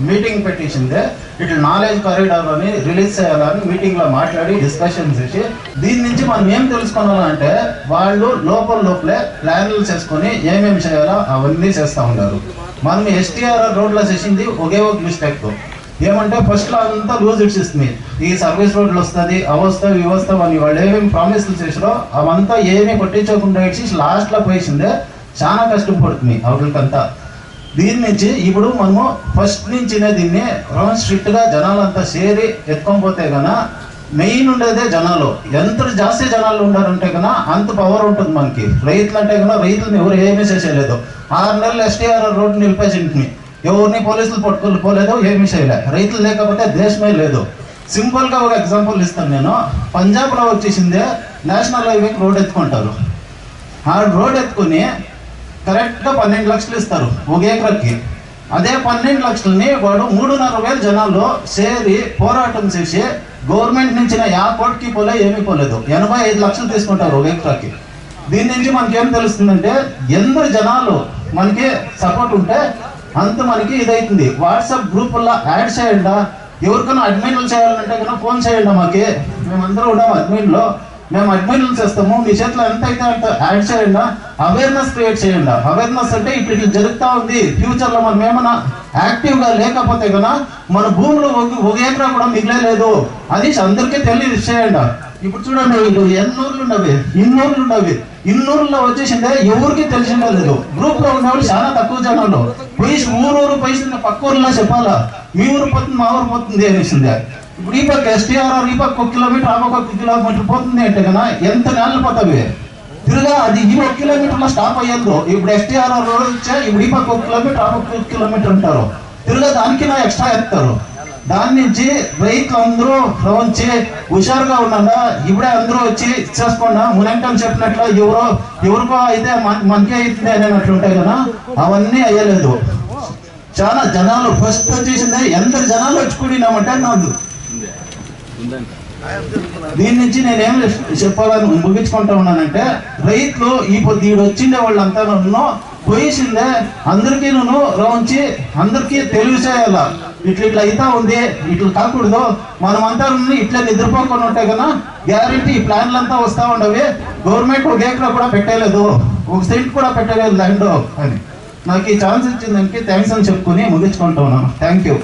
Meeting పెట్టించిందే ఇట్లా knowledge corridor అని release చేయాలని మీటింగ్లో మాట్లాడి డిస్కషన్ చేసి దీని నుంచి మనం ఏం తెలుసుకోవాలంటే వాళ్ళు లోపలే ప్లాన్లు చేసుకొని ఏమేమి చేయాలో అవన్నీ చేస్తూ ఉంటారు. మనం ఎస్టీఆర్ఆర్ రోడ్లో చేసింది ఒకే ఒక మిస్టేక్తో ఏమంటే ఫస్ట్లో అంతా లూజ్ ఇస్తుంది, ఈ సర్వీస్ రోడ్లు వస్తుంది అవస్థ వ్యవస్థ అని వాళ్ళు ఏమేమి ప్రామిస్లు చేసారో అవంతా ఏమీ పట్టించకుండా ఇచ్చి లాస్ట్లో పోయిందే చాలా కష్టం పడుతుంది అవతలకంతా. దీని నుంచి ఇప్పుడు మనము ఫస్ట్ నుంచినే దీన్ని స్ట్రిక్ట్గా జనాలంతా చేరి ఎత్తుకోకపోతే కన్నా మెయిన్ ఉండేదే జనాలు. ఎంత జాస్తి జనాలు ఉండారంటే కన్నా అంత పవర్ ఉంటుంది మనకి. రైతులు అంటే కన్నా రైతులను ఎవరు ఏమీ చేసేయలేదు. 6 నెలలు ఎస్టీఆర్ఆర్ రోడ్డు నిలిపేసింది, ఎవరిని పోలీసులు పట్టుకొని పోలేదు, ఏమీ చేయలే. రైతులు లేకపోతే దేశమే లేదు. సింపుల్గా ఒక ఎగ్జాంపుల్ ఇస్తాను నేను. పంజాబ్లో వచ్చేసిందే నేషనల్ హైవేకి రోడ్ ఎత్తుకుంటారు. ఆ రోడ్ ఎత్తుకుని కరెక్ట్గా 12 లక్షలు ఇస్తారు ఒక ఏకర్కి. అదే 12 లక్షలని వాడు 3,500 జనాల్లో చేరి పోరాటం చేసి గవర్నమెంట్ నుంచి 50 కోట్లకి పోలే, ఏమీ పోలేదు, 85 లక్షలు తీసుకుంటారు ఒక ఏకర్కి. దీని నుంచి మనకి ఏం తెలుస్తుందంటే ఎందరు జనాలు మనకి సపోర్ట్ ఉంటే అంత మనకి ఇదవుతుంది. వాట్సాప్ గ్రూపుల్లో యాడ్ చేయండి, ఎవరికైనా అడ్మిన్లు చేయాలంటే కన్నా ఫోన్ చేయండి మాకి, మేమందరూ ఉన్నాం అడ్మిన్లో, మేము అడ్మిన్లు చేస్తాము, మీ చేతిలో ఎంత అయితే అంత యాడ్ చేయండి, అవేర్నెస్ క్రియేట్ చేయండి. అవేర్నెస్ అంటే ఇట్లా జరుగుతూ ఉంది, ఫ్యూచర్లో మనం ఏమైనా యాక్టివ్గా లేకపోతే కన్నా మన భూములు ఒక ఎకరా కూడా మిగిలేదు అని అందరికీ తెలియజేయండి. ఇప్పుడు చూడండి, వీళ్ళు ఎన్నూర్లు ఉన్నవి, ఇన్నూరులో వచ్చేసిందే ఎవరికి తెలిసిందే లేదు. గ్రూప్లో ఉన్నవాళ్ళు చాలా తక్కువ జనాలు పోయి ఊరూరు పోయి పక్క ఊరిలో చెప్పాలా, మీ ఊరు పోతుంది మా ఊరు పోతుంది అనేసిందే. ఇప్పుడు ఈ పక్క ఎస్టీఆర్ఆర్ ఈ పక్క 1 కిలోమీటర్ ఆ పక్క 1 కిలోమీటర్ పోతుంది అంటే కన్నా ఎంత నెలలు పోతావి తిరుగా. అది ఈ 1 కిలోమీటర్లో స్టాప్ అయ్యేందు. ఇప్పుడు ఎస్టీఆర్ఆర్ రోడ్ వచ్చా ఇప్పుడు ఈ పక్క 1 కిలోమీటర్ ఆ పక్క 1 కిలోమీటర్ ఉంటారు, తిరుగా దానికి ఎక్స్ట్రా ఎత్తారు. దాని నుంచి రైతులందరూ వచ్చి హుషారుగా ఉన్నాడా, ఇప్పుడే అందరూ వచ్చి చేసుకోండా మునంకం చెప్పినట్లు ఎవరికో అయితే మనకే అవుతుంది అనేట్లు ఉంటాయి కదా, అవన్నీ అయ్యలేదు. చాలా జనాలు ఫస్ట్ వచ్చేసింది, ఎంత జనాలు వచ్చుకున్నామంటే నాకు దీని నుంచి నేనేం చెప్పాలని ముగించుకుంటా ఉన్నానంటే రైతులు ఈ పొద్దు వచ్చిండే వాళ్ళంతా పోయిసిందే అందరికీ రౌంచి అందరికీ తెలియచేయాల, ఇట్లా అవుతా ఉంది, ఇట్లా కాకూడదు, మనమంతా ఇట్లా నిద్రపోకుండా ఉంటే కన్నా గ్యారెంటీ ఈ ప్లాన్లంతా వస్తూ ఉండవి. గవర్నమెంట్ ఒక ఏకరా కూడా పెట్టలేదు, 1 సెంట్ కూడా పెట్టలేదు ల్యాండ్ అని. నాకు ఈ ఛాన్స్ ఇచ్చిందానికి థ్యాంక్స్ అని చెప్పుకుని ముగించుకుంటా ఉన్నాను. Thank you.